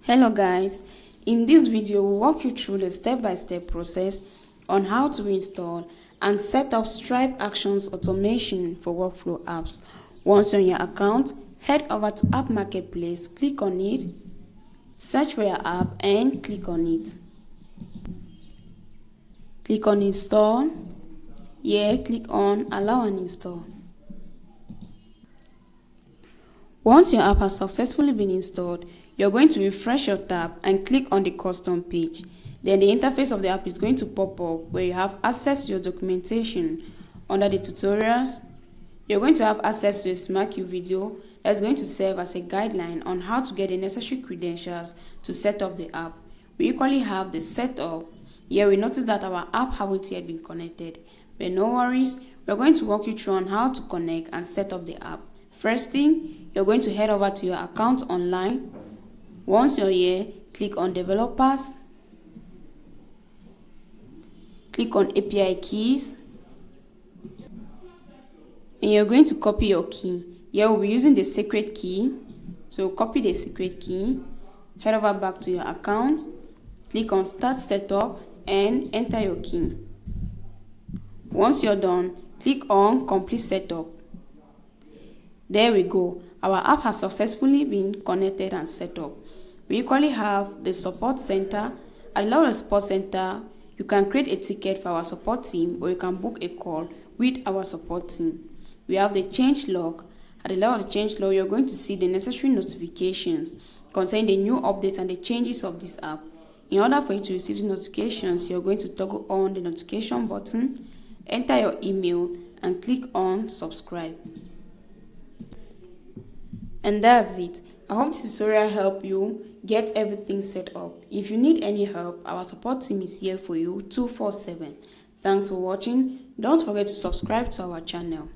Hello guys, in this video we'll walk you through the step-by-step process on how to install and set up Stripe Actions automation for workflow apps. Once on your account, head over to App Marketplace, click on it, search for your app and click on it. Click on install. Here, click on allow and install. Once your app has successfully been installed, you're going to refresh your tab and click on the custom page. Then the interface of the app is going to pop up where you have access to your documentation. Under the tutorials, you're going to have access to a SmartQ video that's going to serve as a guideline on how to get the necessary credentials to set up the app. We equally have the setup. Here we notice that our app haven't yet been connected, but no worries, we're going to walk you through on how to connect and set up the app. First thing, you're going to head over to your account online. Once you're here, click on Developers, click on API Keys, and you're going to copy your key. Here we'll be using the secret key, so copy the secret key, head over back to your account, click on Start Setup, and enter your key. Once you're done, click on Complete Setup. There we go. Our app has successfully been connected and set up. We equally have the support center. At the level of the support center, you can create a ticket for our support team or you can book a call with our support team. We have the change log. At the level of the change log, you're going to see the necessary notifications concerning the new updates and the changes of this app. In order for you to receive the notifications, you're going to toggle on the notification button, enter your email, and click on subscribe. And that's it. I hope this tutorial helped you get everything set up. If you need any help, our support team is here for you 24/7. Thanks for watching. Don't forget to subscribe to our channel.